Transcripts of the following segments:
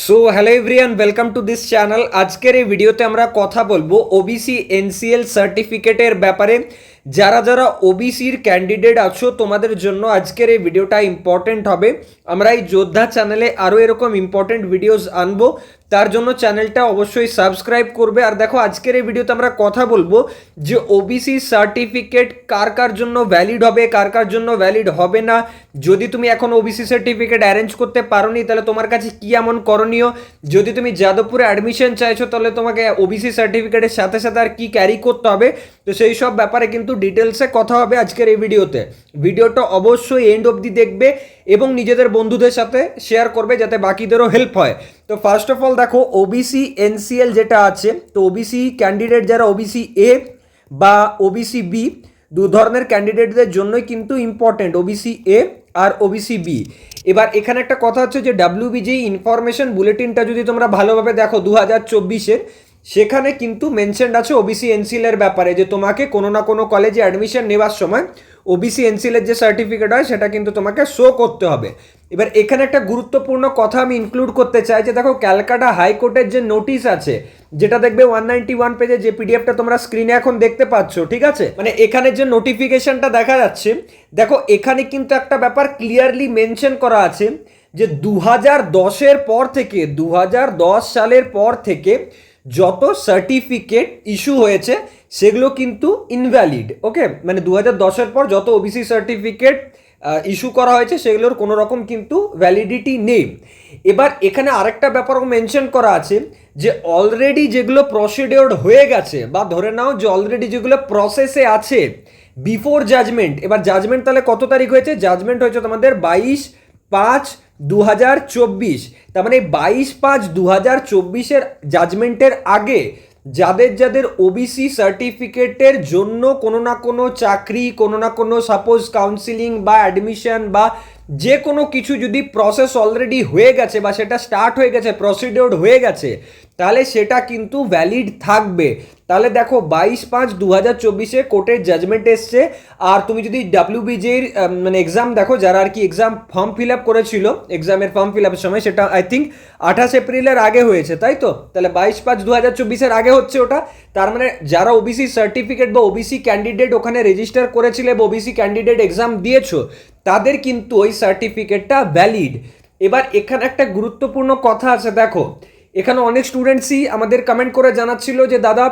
So hello everyone, welcome to this channel. আজকের এই ভিডিওতে আমরা কথা বলবো ওবিসি এনসিএল সার্টিফিকেটের ব্যাপারে। যারা যারা ওবিসির ক্যান্ডিডেট আছো তোমাদের জন্য আজকের এই ভিডিওটা ইম্পর্টেন্ট হবে। আমরা এই যোদ্ধা চ্যানেলে আরও এরকম ইম্পর্টেন্ট ভিডিওস আনবো, তার জন্য চ্যানেলটা অবশ্যই সাবস্ক্রাইব করবে। আর দেখো, আজকের এই ভিডিওতে আমরা কথা বলবো যে ওবিসি সার্টিফিকেট কার কার জন্য ভ্যালিড হবে, কার কার জন্য ভ্যালিড হবে না। যদি তুমি এখন ওবিসি সার্টিফিকেট অ্যারেঞ্জ করতে পারোনি তাহলে তোমার কাছে কি এমন করণীয়। যদি তুমি যাদবপুরে অ্যাডমিশন চাইছো তাহলে তোমাকে ওবিসি সার্টিফিকেটের সাথে সাথে আর কি ক্যারি করতে হবে, তো সেই সব ব্যাপারে কিন্তু ডিটেলসে কথা হবে আজকের এই ভিডিওতে। ভিডিওটা অবশ্যই এন্ড অবধি দেখবে এবং নিজেদের বন্ধুদের সাথে শেয়ার করবে যাতে বাকিদেরও হেল্প হয়। তো ফার্স্ট অফ অল দেখো, ওবিসি এনসিএল যেটা আছে, তো ওবিসি ক্যান্ডিডেট যারা ওবিসি এ বা ওবিসি বি, দু ধরনের ক্যান্ডিডেটদের জন্যই কিন্তু ইম্পর্টেন্ট, ওবিসি এ আর ওবিসি বি। এবার এখানে একটা কথা হচ্ছে যে ডাব্লিউবিজি ইনফরমেশন বুলেটিনটা যদি তোমরা ভালোভাবে দেখো 2024-এর, সেখানে কিন্তু মেনশনড আছে ওবিসি এনসিএলের ব্যাপারে, যে তোমাকে কোনো না কোনো কলেজে অ্যাডমিশন নেওয়ার সময় ওবিসি এনসিএলের যে সার্টিফিকেট হয় সেটা কিন্তু তোমাকে শো করতে হবে। এবার এখানে একটা গুরুত্বপূর্ণ কথা আমি ইনক্লুড করতে চাই, যে দেখো ক্যালকাটা হাইকোর্টের যে নোটিশ আছে, যেটা দেখবে 191 পেজে, যে পিডিএফটা তোমরা স্ক্রিনে এখন দেখতে পাচ্ছ, ঠিক আছে, মানে এখানে যে নোটিফিকেশনটা দেখা যাচ্ছে, দেখো এখানে কিন্তু একটা ব্যাপার ক্লিয়ারলি মেনশন করা আছে যে 2010-এর পর থেকে, 2010 সালের পর থেকে যত সার্টিফিকেট ইস্যু হয়েছে সেগুলো কিন্তু ইনভ্যালিড। ওকে, মানে 2010-এর পর যত ওবিসি সার্টিফিকেট ইস্যু করা হয়েছে সেগুলোর কোনো রকম কিন্তু ভ্যালিডিটি নেই। এবার এখানে আরেকটা ব্যাপার মেনশন করা আছে যে অলরেডি যেগুলো প্রসিডিওর হয়ে গেছে, বা ধরে নাও যে অলরেডি যেগুলো প্রসেসে আছে বিফোর জাজমেন্ট। এবার জাজমেন্ট তাহলে কত তারিখ হয়েছে? জাজমেন্ট হয়েছে তোমাদের 22/5/2024। তার মানে 22/5/2024-এর জাজমেন্টের আগে যাদের যাদের ওবিসি সার্টিফিকেটের জন্য কোনো না কোনো চাকরি, কোনো না কোনো সাপোজ কাউন্সিলিং বা অ্যাডমিশন বা যে কোনো কিছু যদি প্রসেস অলরেডি হয়ে গেছে বা সেটা স্টার্ট হয়ে গেছে, প্রসিডিওর হয়ে গেছে, তাহলে সেটা কিন্তু ভ্যালিড থাকবে। তাহলে দেখো 22/5/2024-এ কোর্টের জাজমেন্ট এসছে। আর তুমি যদি ডাব্লিউবিজির মানে এক্সাম দেখো, যারা আর কি এক্সাম ফর্ম ফিল আপ করেছিল, এক্সামের ফর্ম ফিল আপের সময়, সেটা আই থিঙ্ক 28 এপ্রিলের আগে হয়েছে, তাই তো? তাহলে 22/5/2024-এর আগে হচ্ছে ওটা। তার মানে যারা ওবিসি সার্টিফিকেট বা ওবিসি ক্যান্ডিডেট ওখানে রেজিস্টার করেছিলে বা ওবিসি ক্যান্ডিডেট এক্সাম দিয়েছো, তাদের কিন্তু ওই সার্টিফিকেটটা ভ্যালিড। এবার এখানে একটা গুরুত্বপূর্ণ কথা আছে, দেখো এখানে অনেক স্টুডেন্টসই আমাদের কমেন্ট করে জানাচ্ছিল যে দাদা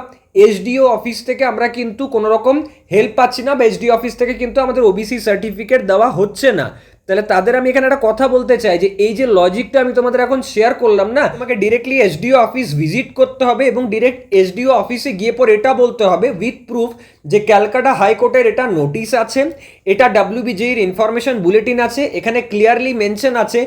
এসডিও অফিস থেকে আমরা কিন্তু কোনো রকম হেল্প পাচ্ছি না, বা এসডিও অফিস থেকে কিন্তু আমাদের ওবিসি সার্টিফিকেট দেওয়া হচ্ছে না। তাহলে তাদের আমি এখানে একটা কথা বলতে চাই যে এই যে লজিকটা আমি তোমাদের এখন শেয়ার করলাম না, তোমাকে ডিরেক্টলি এসডিও অফিস ভিজিট করতে হবে এবং ডিরেক্ট এসডিও অফিসে গিয়ে পর এটা বলতে হবে উইথ প্রুফ যে ক্যালকাটা হাইকোর্টের এটা নোটিশ আছে, এটা ডাব্লিউবিজির ইনফরমেশন বুলেটিন আছে, এখানে ক্লিয়ারলি মেনশন আছে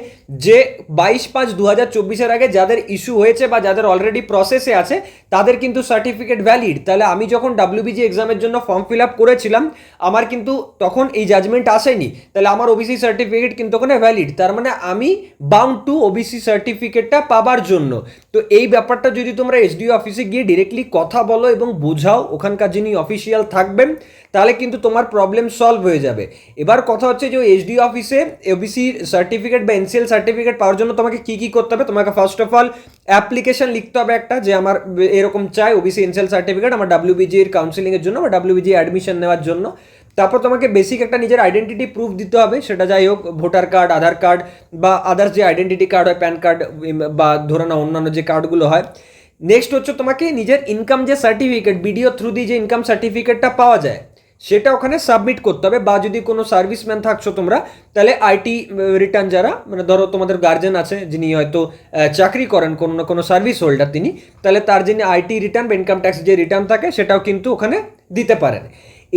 যে 22/5/2024-এর আগে যাদের ইস্যু হয়েছে বা যাদের অলরেডি প্রসেসে আছে তাদের কিন্তু সার্টিফিকেট ভ্যালিড। তাহলে আমি যখন ডাব্লিউবিজি এক্সামের জন্য ফর্ম ফিল আপ করেছিলাম, আমার কিন্তু তখন এই জাজমেন্ট আসেনি, তাহলে আমার ওবিসি সার্টিফিকেট কিন্তু ওখানে ভ্যালিড। তার মানে আমি বাউন্ড টু ওবিসি সার্টিফিকেটটা পাবার জন্য। তো এই ব্যাপারটা যদি তোমরা এসডিও অফিসে গিয়ে ডিরেক্টলি কথা বলো এবং বোঝাও ওখানকার যিনি অফিসিয়াল থাকবেন, তাহলে কিন্তু তোমার প্রবলেম সলভ হয়ে যাবে। এবার কথা হচ্ছে যে এসডিও অফিসে ওবিসি সার্টিফিকেট বা এনসিএল সার্টিফিকেট পাওয়ার জন্য তোমাকে কি কি করতে হবে? তোমাকে ফার্স্ট অফ অল অ্যাপ্লিকেশন লিখতে হবে একটা, যে আমার এরকম চাই ওবিসি এনসিএল সার্টিফিকেট আমার ডাব্লিউবিজির কাউন্সিলিংয়ের জন্য বা ডাব্লিউবিজি অ্যাডমিশন নেওয়ার জন্য। তারপর তোমাকে বেসিক একটা নিজের আইডেন্টিটি প্রুফ দিতে হবে, সেটা যাই হোক ভোটার কার্ড, আধার কার্ড বা আদার্স যে আইডেন্টিটি কার্ড হয়, প্যান কার্ড বা ধরে নাও অন্যান্য যে কার্ডগুলো হয়। নেক্সট হচ্ছে তোমাকে নিজের ইনকাম যে সার্টিফিকেট, বিডিও থ্রু দিয়ে যে ইনকাম সার্টিফিকেটটা পাওয়া যায় সেটা ওখানে সাবমিট করতে হবে। বা যদি কোনো সার্ভিসম্যান থাকছো তোমরা, তাহলে আইটি রিটার্ন, যারা মানে ধরো তোমাদের গার্জেন আছে যিনি হয়তো চাকরি করেন কোনো না কোনো সার্ভিস হোল্ডার তিনি, তাহলে তার যিনি আইটি রিটার্ন বা ইনকাম ট্যাক্স যে রিটার্ন থাকে সেটাও কিন্তু ওখানে দিতে পারেন।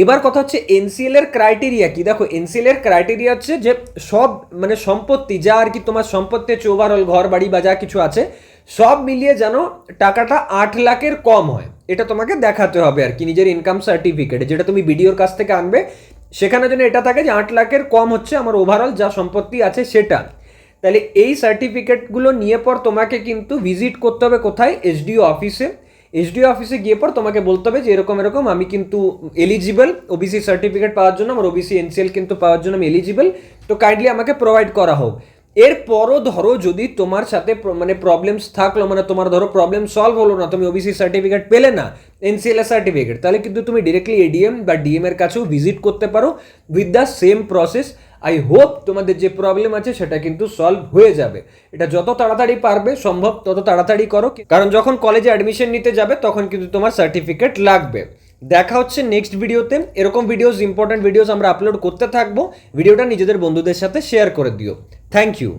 এবার কথা হচ্ছে এনসিএল এর ক্রাইটেরিয়া কি। দেখো এনসিএল এর ক্রাইটেরিয়া হচ্ছে যে সব মানে সম্পত্তি যা আর কি তোমার সম্পত্তি হচ্ছে, ওভারঅল ঘর বাড়ি বা যা কিছু আছে সব মিলিয়ে যেন টাকাটা 8 লাখের কম হয়, এটা তোমাকে দেখাতে হবে আর কি নিজের ইনকাম সার্টিফিকেটে, যেটা তুমি বিডিওর কাছ থেকে আনবে। সেখানে যেন এটা থাকে যে 8 লাখের কম হচ্ছে আমার ওভারঅল যা সম্পত্তি আছে সেটা। তাহলে এই সার্টিফিকেটগুলো নিয়ে পর তোমাকে কিন্তু ভিজিট করতে হবে কোথায়? এসডিও অফিসে। এসডিও অফিসে গিয়ে পর তোমাকে বলতে হবে যে এরকম এরকম আমি কিন্তু এলিজিবল ওবিসি সার্টিফিকেট পাওয়ার জন্য, আমার ওবিসি এনসিএল কিন্তু পাওয়ার জন্য আমি এলিজিবল, তো কাইন্ডলি আমাকে প্রোভাইড করা হোক। এরপরও ধরো যদি তোমার সাথে মানে প্রবলেমস থাকলো, মানে তোমার ধরো প্রবলেম সলভ হলো না, তুমি ওবিসি সার্টিফিকেট পেলে না, এনসিএলএস সার্টিফিকেট, তাহলে কিন্তু তুমি ডিরেক্টলি এডিএম বা ডিএম এর কাছেও ভিজিট করতে পারো with the same process. I hope তোমাদের যে প্রবলেম আছে সেটা কিন্তু সলভ হয়ে যাবে। এটা যত তাড়াতাড়ি পারবে সম্ভব তত তাড়াতাড়ি করো, কারণ যখন কলেজে অ্যাডমিশন নিতে যাবে তখন কিন্তু তোমার সার্টিফিকেট লাগবে। দেখা হচ্ছে নেক্সট ভিডিওতে। এরকম ভিডিওস, ইম্পর্টেন্ট ভিডিওস আমরা আপলোড করতে থাকবো। ভিডিওটা নিজেদের বন্ধুদের সাথে শেয়ার করে দিও। Thank you.